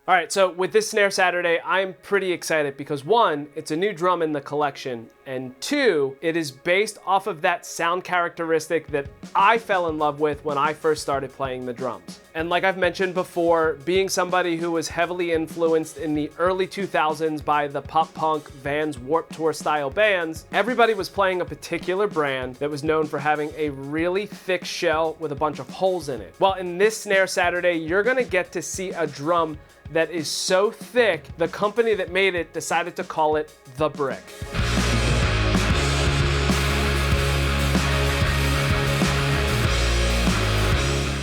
All right, so with this Snare Saturday, I'm pretty excited because one, it's a new drum in the collection, and two, it is based off of that sound characteristic that I fell in love with when I first started playing the drums. And like I've mentioned before, being somebody who was heavily influenced in the early 2000s by the pop punk, Vans, Warped Tour style bands, everybody was playing a particular brand that was known for having a really thick shell with a bunch of holes in it. Well, in this Snare Saturday, you're gonna get to see a drum that is so thick, the company that made it decided to call it the Brick.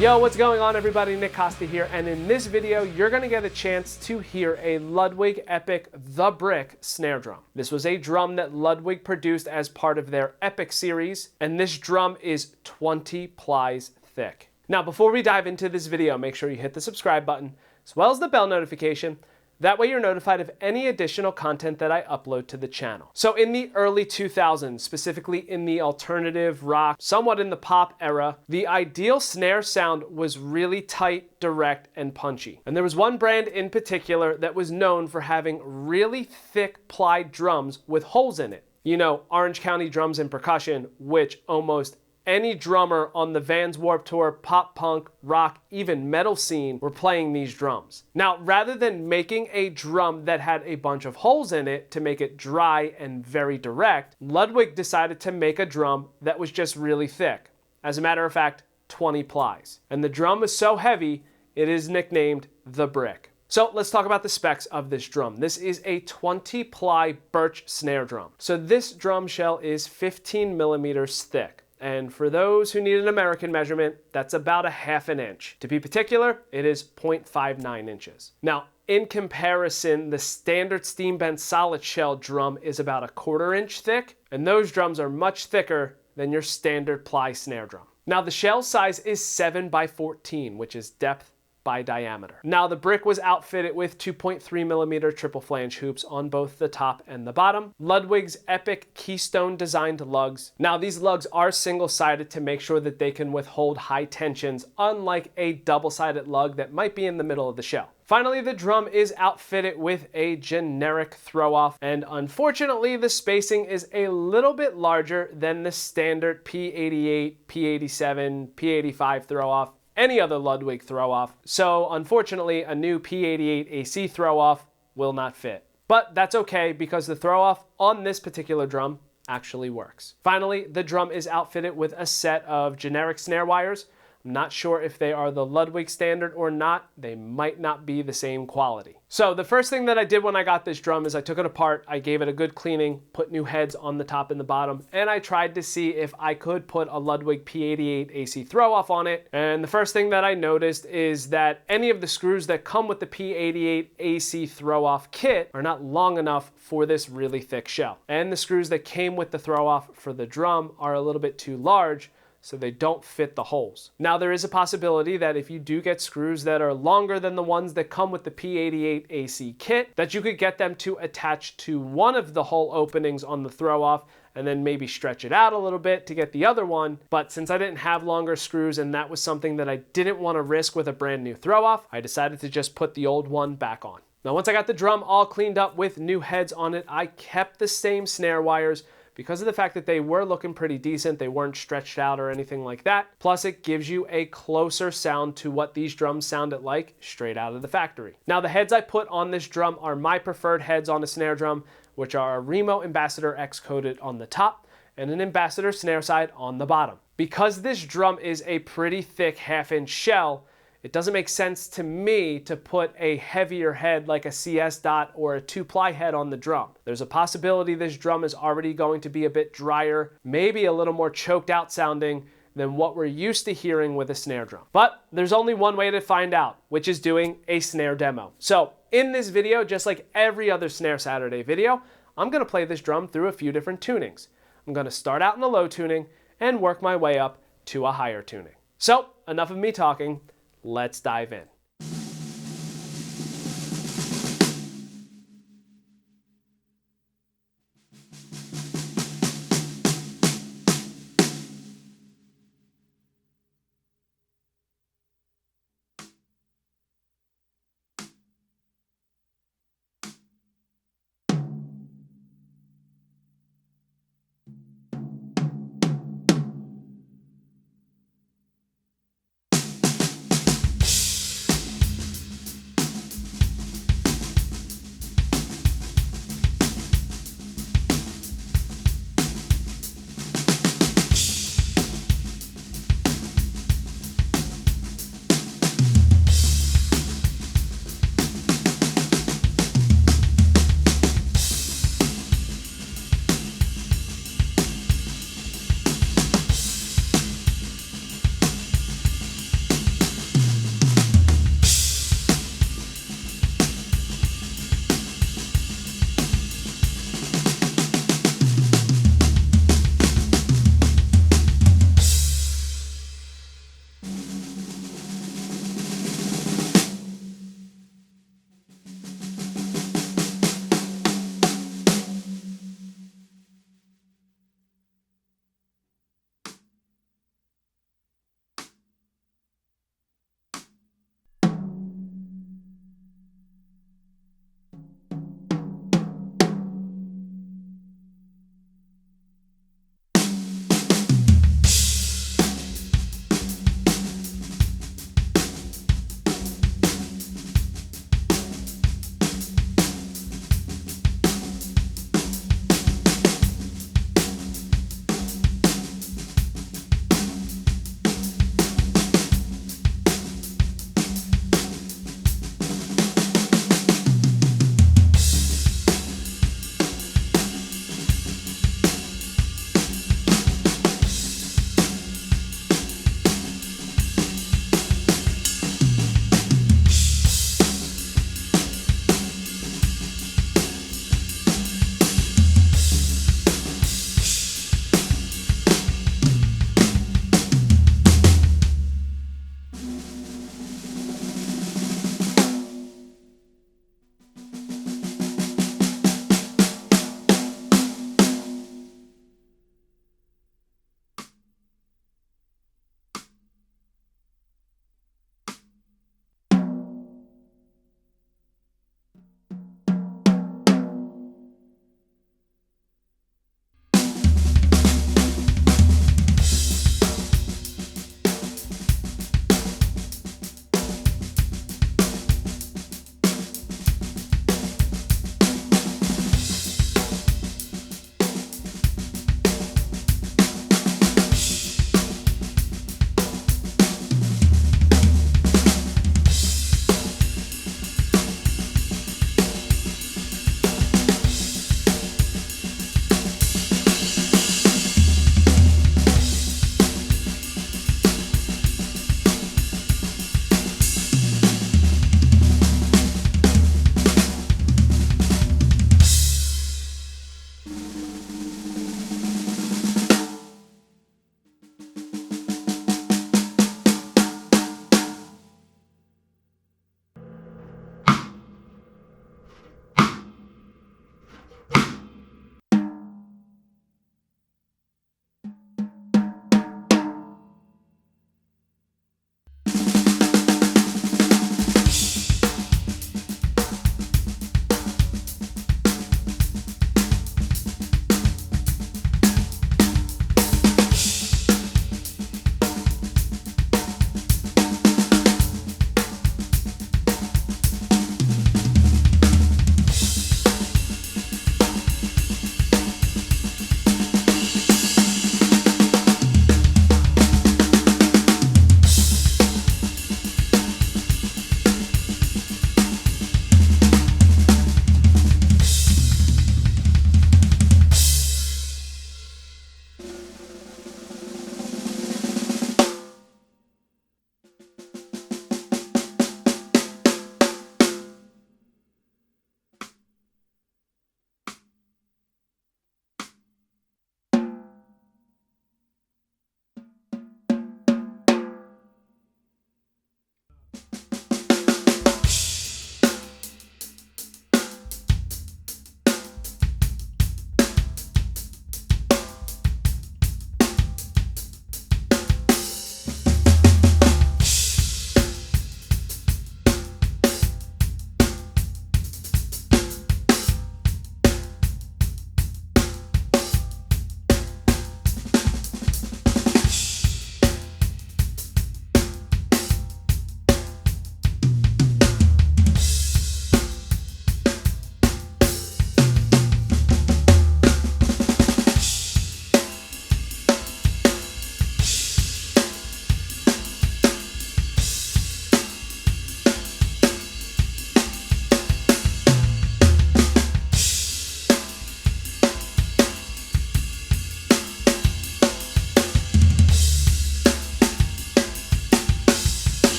Yo, what's going on everybody? Nick Costa here, and in this video, you're gonna get a chance to hear a Ludwig Epic The Brick snare drum. This was a drum that Ludwig produced as part of their Epic series, and this drum is 20 plies thick. Now, before we dive into this video, make sure you hit the subscribe button, as well as the bell notification. That way you're notified of any additional content that I upload to the channel. So in the early 2000s, specifically in the alternative rock, somewhat in the pop era, the ideal snare sound was really tight, direct, and punchy. And there was one brand in particular that was known for having really thick plied drums with holes in it. You know, Orange County Drums and Percussion, which almost any drummer on the Vans Warped Tour, pop punk, rock, even metal scene were playing these drums. Now, rather than making a drum that had a bunch of holes in it to make it dry and very direct, Ludwig decided to make a drum that was just really thick. As a matter of fact, 20 plies. And the drum is so heavy, it is nicknamed the Brick. So let's talk about the specs of this drum. This is a 20 ply birch snare drum. So this drum shell is 15 millimeters thick. And for those who need an American measurement, that's about a ½ inch. To be particular, it is 0.59 inches. Now, in comparison, the standard steam bent solid shell drum is about a ½ inch thick, and those drums are much thicker than your standard ply snare drum. Now, the shell size is 7 by 14, which is depth by diameter. Now, the Brick was outfitted with 2.3 millimeter triple flange hoops on both the top and the bottom. Ludwig's Epic Keystone designed lugs. Now, these lugs are single-sided to make sure that they can withhold high tensions, unlike a double-sided lug that might be in the middle of the shell. Finally, the drum is outfitted with a generic throw-off, and unfortunately, the spacing is a little bit larger than the standard P88, P87, P85 throw-off, any other Ludwig throw-off. So unfortunately, a new P88 AC throw-off will not fit. But that's okay because the throw-off on this particular drum actually works. Finally, the drum is outfitted with a set of generic snare wires. I'm not sure if they are the Ludwig standard or not. They might not be the same quality. So the first thing that I did when I got this drum is I took it apart, I gave it a good cleaning, put new heads on the top and the bottom, and I tried to see if I could put a Ludwig P88 AC throw-off on it. And the first thing that I noticed is that any of the screws that come with the P88 AC throw-off kit are not long enough for this really thick shell. And the screws that came with the throw-off for the drum are a little bit too large, so they don't fit the holes. Now, there is a possibility that if you do get screws that are longer than the ones that come with the P88 AC kit, that you could get them to attach to one of the hole openings on the throw-off and then maybe stretch it out a little bit to get the other one. But since I didn't have longer screws and that was something that I didn't want to risk with a brand new throw-off, I decided to just put the old one back on. Now, once I got the drum all cleaned up with new heads on it, I kept the same snare wires because of the fact that they were looking pretty decent. They weren't stretched out or anything like that. Plus, it gives you a closer sound to what these drums sounded like straight out of the factory. Now, the heads I put on this drum are my preferred heads on a snare drum, which are a Remo Ambassador X coated on the top and an Ambassador snare side on the bottom. Because this drum is a pretty thick ½ inch shell, it doesn't make sense to me to put a heavier head like a CS dot or a 2-ply head on the drum. There's a possibility this drum is already going to be a bit drier, maybe a little more choked out sounding than what we're used to hearing with a snare drum. But there's only one way to find out, which is doing a snare demo. So in this video, just like every other Snare Saturday video, I'm gonna play this drum through a few different tunings. I'm gonna start out in the low tuning and work my way up to a higher tuning. So enough of me talking. Let's dive in.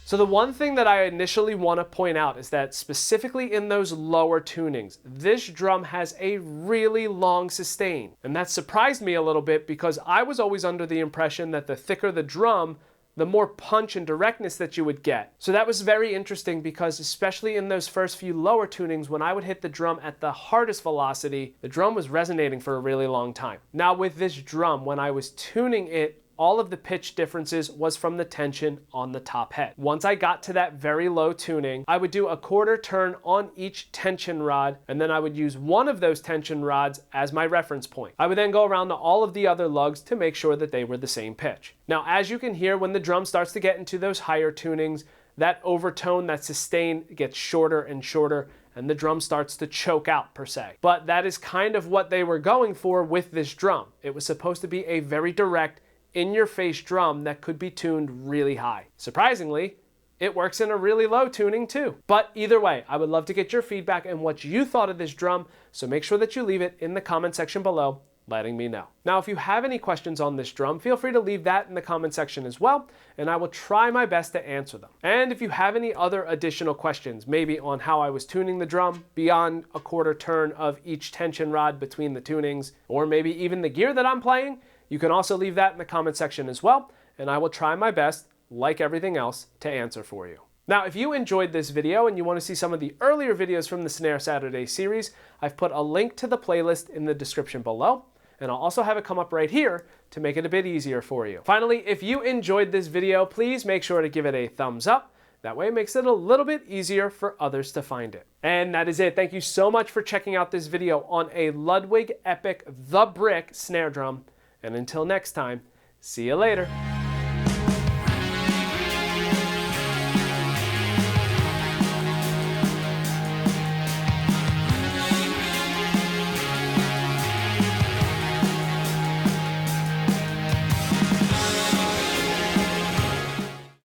So the one thing that I initially want to point out is that specifically in those lower tunings, this drum has a really long sustain. And that surprised me a little bit because I was always under the impression that the thicker the drum, the more punch and directness that you would get. So that was very interesting because especially in those first few lower tunings, when I would hit the drum at the hardest velocity, the drum was resonating for a really long time. Now with this drum, when I was tuning it, all of the pitch differences was from the tension on the top head. Once I got to that very low tuning, I would do a quarter turn on each tension rod, and then I would use one of those tension rods as my reference point. I would then go around to all of the other lugs to make sure that they were the same pitch. Now, as you can hear, when the drum starts to get into those higher tunings, that overtone, that sustain gets shorter and shorter, and the drum starts to choke out per se. But that is kind of what they were going for with this drum. It was supposed to be a very direct, in-your-face drum that could be tuned really high. Surprisingly, it works in a really low tuning too. But either way, I would love to get your feedback and what you thought of this drum, so make sure that you leave it in the comment section below, letting me know. Now, if you have any questions on this drum, feel free to leave that in the comment section as well, and I will try my best to answer them. And if you have any other additional questions, maybe on how I was tuning the drum beyond a quarter turn of each tension rod between the tunings, or maybe even the gear that I'm playing, you can also leave that in the comment section as well, and I will try my best, like everything else, to answer for you. Now, if you enjoyed this video and you want to see some of the earlier videos from the Snare Saturday series, I've put a link to the playlist in the description below, and I'll also have it come up right here to make it a bit easier for you. Finally, if you enjoyed this video, please make sure to give it a thumbs up. That way it makes it a little bit easier for others to find it. And that is it. Thank you so much for checking out this video on a Ludwig Epic The Brick snare drum. And until next time, see you later.